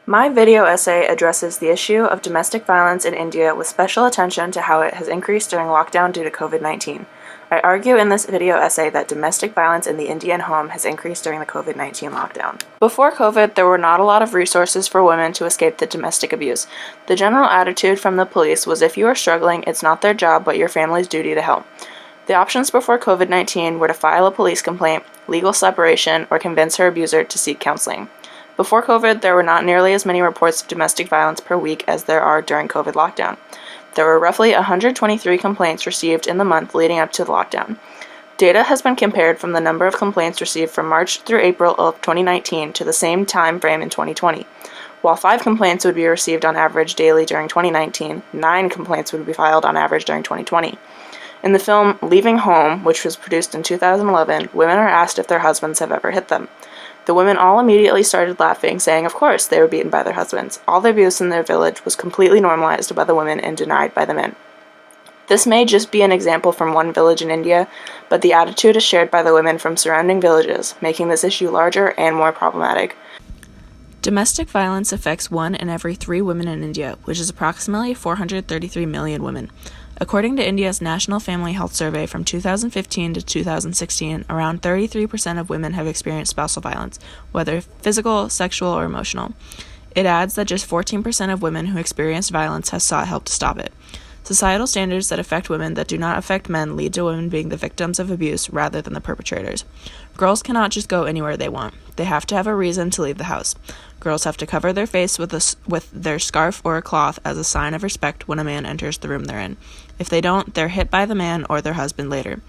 My video essay addresses the issue of domestic violence in India with special attention to how it has increased during lockdown due to COVID-19. I argue in this video essay that domestic violence in the Indian home has increased during the COVID-19 lockdown. Before COVID, there were not a lot of resources for women to escape the domestic abuse. The general attitude from the police was if you are struggling, it's not their job but your family's duty to help. The options before COVID-19 were to file a police complaint, legal separation, or convince her abuser to seek counseling. Before COVID, there were not nearly as many reports of domestic violence per week as there are during COVID lockdown. There were roughly 123 complaints received in the month leading up to the lockdown. Data has been compared from the number of complaints received from March through April of 2019 to the same time frame in 2020. While 5 complaints would be received on average daily during 2019, 9 complaints would be filed on average during 2020. In the film Leaving Home, which was produced in 2011, women are asked if their husbands have ever hit them. The women all immediately started laughing, saying of course they were beaten by their husbands. All the abuse in their village was completely normalized by the women and denied by the men. This may just be an example from one village in India, but the attitude is shared by the women from surrounding villages, making this issue larger and more problematic. Domestic violence affects 1 in every 3 women in India, which is approximately 433 million women. According to India's National Family Health Survey from 2015 to 2016, around 33% of women have experienced spousal violence, whether physical, sexual, or emotional. It adds that just 14% of women who experienced violence have sought help to stop it. Societal standards that affect women that do not affect men lead to women being the victims of abuse rather than the perpetrators. Girls cannot just go anywhere they want. They have to have a reason to leave the house. Girls have to cover their face with their scarf or a cloth as a sign of respect when a man enters the room they're in. If they don't, they're hit by the man or their husband later.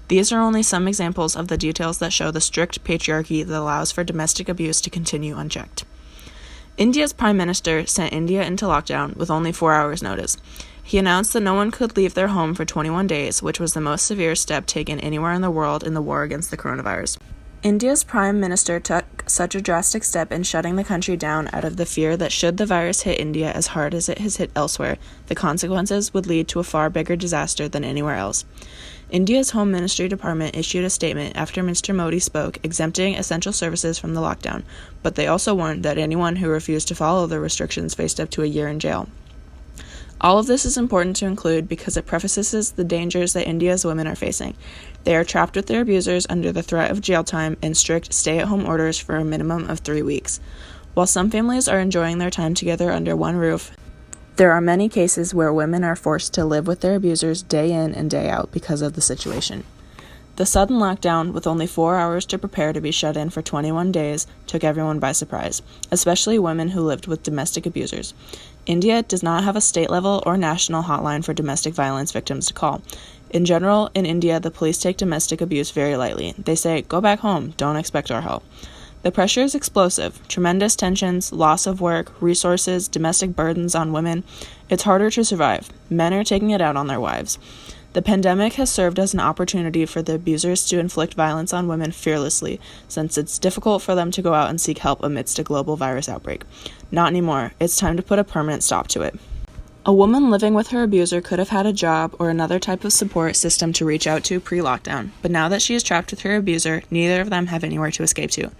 These are only some examples of the details that show the strict patriarchy that allows for domestic abuse to continue unchecked. India's Prime Minister sent India into lockdown with only 4 hours' notice. He announced that no one could leave their home for 21 days, which was the most severe step taken anywhere in the world in the war against the coronavirus. India's Prime Minister took such a drastic step in shutting the country down out of the fear that should the virus hit India as hard as it has hit elsewhere, the consequences would lead to a far bigger disaster than anywhere else. India's Home Ministry Department issued a statement after Mr. Modi spoke, exempting essential services from the lockdown, but they also warned that anyone who refused to follow the restrictions faced up to a year in jail. All of this is important to include because it prefaces the dangers that India's women are facing. They are trapped with their abusers under the threat of jail time and strict stay-at-home orders for a minimum of 3 weeks. While some families are enjoying their time together under one roof, there are many cases where women are forced to live with their abusers day in and day out because of the situation. The sudden lockdown, with only 4 hours to prepare to be shut in for 21 days, took everyone by surprise, especially women who lived with domestic abusers. India does not have a state-level or national hotline for domestic violence victims to call. In general, in India, the police take domestic abuse very lightly. They say, "Go back home, don't expect our help." The pressure is explosive. Tremendous tensions, loss of work, resources, domestic burdens on women. It's harder to survive. Men are taking it out on their wives. The pandemic has served as an opportunity for the abusers to inflict violence on women fearlessly, since it's difficult for them to go out and seek help amidst a global virus outbreak. Not anymore. It's time to put a permanent stop to it. A woman living with her abuser could have had a job or another type of support system to reach out to pre-lockdown, but now that she is trapped with her abuser, neither of them have anywhere to escape to.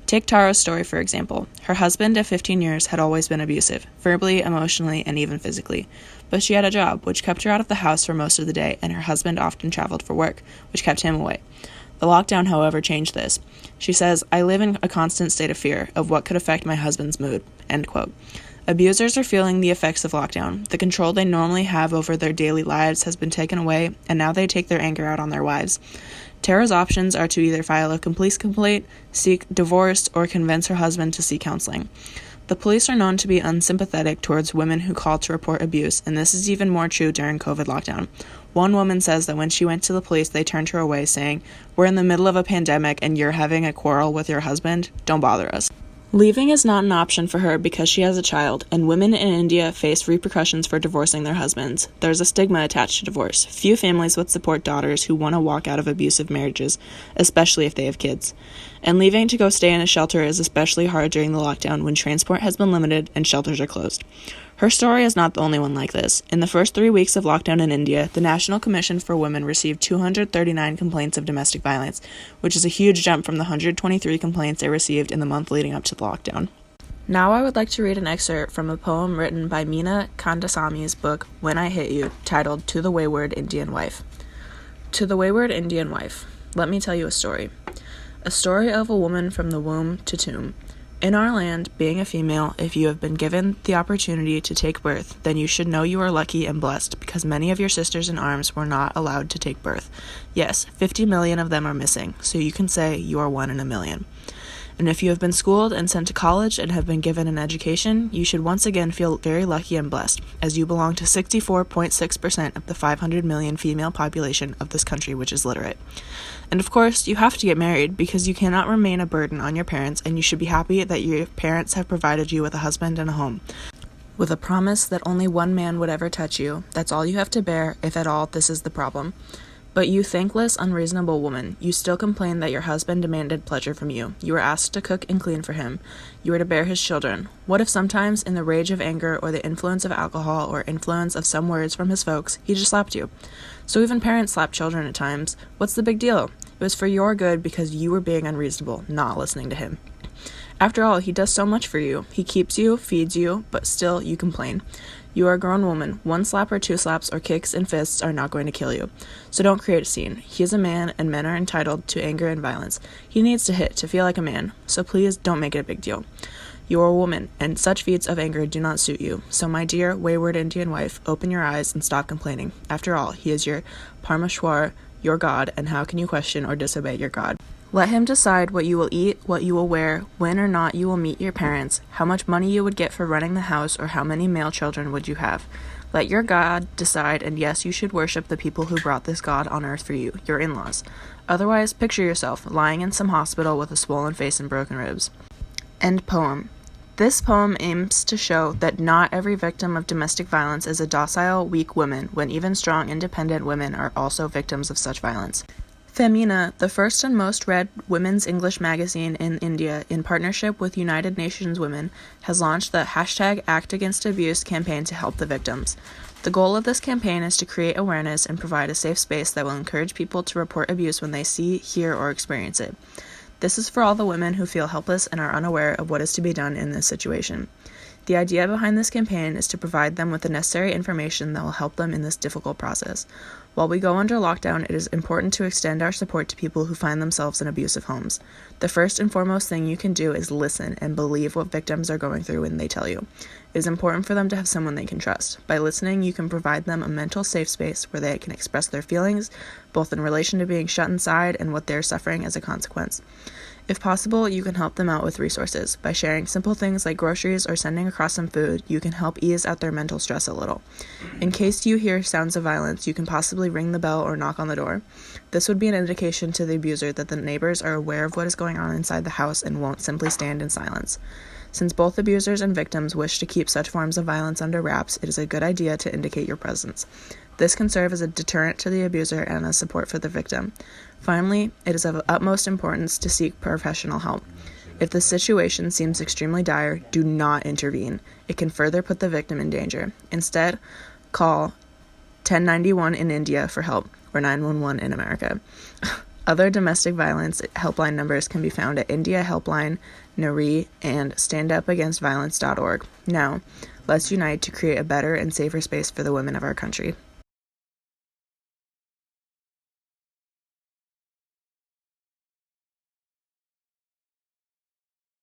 Take Tara's story, for example. Her husband of 15 years had always been abusive, verbally, emotionally, and even physically. But she had a job, which kept her out of the house for most of the day, and her husband often traveled for work, which kept him away. The lockdown, however, changed this. She says, "I live in a constant state of fear of what could affect my husband's mood." End quote. Abusers are feeling the effects of lockdown. The control they normally have over their daily lives has been taken away, and now they take their anger out on their wives. Tara's options are to either file a police complaint, seek divorce, or convince her husband to seek counseling. The police are known to be unsympathetic towards women who call to report abuse, and this is even more true during COVID lockdown. One woman says that when she went to the police, they turned her away, saying, "We're in the middle of a pandemic and you're having a quarrel with your husband? Don't bother us." Leaving is not an option for her because she has a child, and women in India face repercussions for divorcing their husbands. There's a stigma attached to divorce. Few families would support daughters who want to walk out of abusive marriages, especially if they have kids. And leaving to go stay in a shelter is especially hard during the lockdown when transport has been limited and shelters are closed. Her story is not the only one like this. In the first 3 weeks of lockdown in India, the National Commission for Women received 239 complaints of domestic violence, which is a huge jump from the 123 complaints they received in the month leading up to the lockdown. Now I would like to read an excerpt from a poem written by Meena Kandasami's book, When I Hit You, titled To the Wayward Indian Wife. To the Wayward Indian Wife, let me tell you a story. A story of a woman from the womb to tomb. In our land, being a female, if you have been given the opportunity to take birth, then you should know you are lucky and blessed, because many of your sisters in arms were not allowed to take birth. Yes, 50 million of them are missing, so you can say you are one in a million. And if you have been schooled and sent to college and have been given an education, you should once again feel very lucky and blessed, as you belong to 64.6% of the 500 million female population of this country which is literate. And of course, you have to get married because you cannot remain a burden on your parents, and you should be happy that your parents have provided you with a husband and a home, with a promise that only one man would ever touch you. That's all you have to bear, if at all this is the problem. But you thankless, unreasonable woman, you still complain that your husband demanded pleasure from you. You were asked to cook and clean for him. You were to bear his children. What if sometimes, in the rage of anger or the influence of alcohol or influence of some words from his folks, he just slapped you? So even parents slap children at times. What's the big deal? It was for your good because you were being unreasonable, not listening to him. After all, he does so much for you. He keeps you, feeds you, but still you complain. You are a grown woman. One slap or two slaps or kicks and fists are not going to kill you. So don't create a scene. He is a man, and men are entitled to anger and violence. He needs to hit to feel like a man. So please don't make it a big deal. You are a woman, and such feats of anger do not suit you. So my dear, wayward Indian wife, open your eyes and stop complaining. After all, he is your Parmeshwar, your God, and how can you question or disobey your God? Let him decide what you will eat, what you will wear, when or not you will meet your parents, how much money you would get for running the house, or how many male children would you have. Let your God decide, and yes, you should worship the people who brought this God on earth for you, your in-laws. Otherwise, picture yourself lying in some hospital with a swollen face and broken ribs. End poem. This poem aims to show that not every victim of domestic violence is a docile, weak woman, when even strong, independent women are also victims of such violence. Femina, the first and most read women's English magazine in India, in partnership with United Nations Women, has launched the #ActAgainstAbuse campaign to help the victims. The goal of this campaign is to create awareness and provide a safe space that will encourage people to report abuse when they see, hear, or experience it. This is for all the women who feel helpless and are unaware of what is to be done in this situation. The idea behind this campaign is to provide them with the necessary information that will help them in this difficult process. While we go under lockdown, it is important to extend our support to people who find themselves in abusive homes. The first and foremost thing you can do is listen and believe what victims are going through when they tell you. It is important for them to have someone they can trust. By listening, you can provide them a mental safe space where they can express their feelings, both in relation to being shut inside and what they're suffering as a consequence. If possible, you can help them out with resources. By sharing simple things like groceries or sending across some food, you can help ease out their mental stress a little. In case you hear sounds of violence, you can possibly ring the bell or knock on the door. This would be an indication to the abuser that the neighbors are aware of what is going on inside the house and won't simply stand in silence. Since both abusers and victims wish to keep such forms of violence under wraps, it is a good idea to indicate your presence. This can serve as a deterrent to the abuser and as support for the victim. Finally, it is of utmost importance to seek professional help. If the situation seems extremely dire, do not intervene. It can further put the victim in danger. Instead, call 1091 in India for help, or 911 in America. Other domestic violence helpline numbers can be found at India Helpline, NARI, and StandUpAgainstViolence.org. Now, let's unite to create a better and safer space for the women of our country.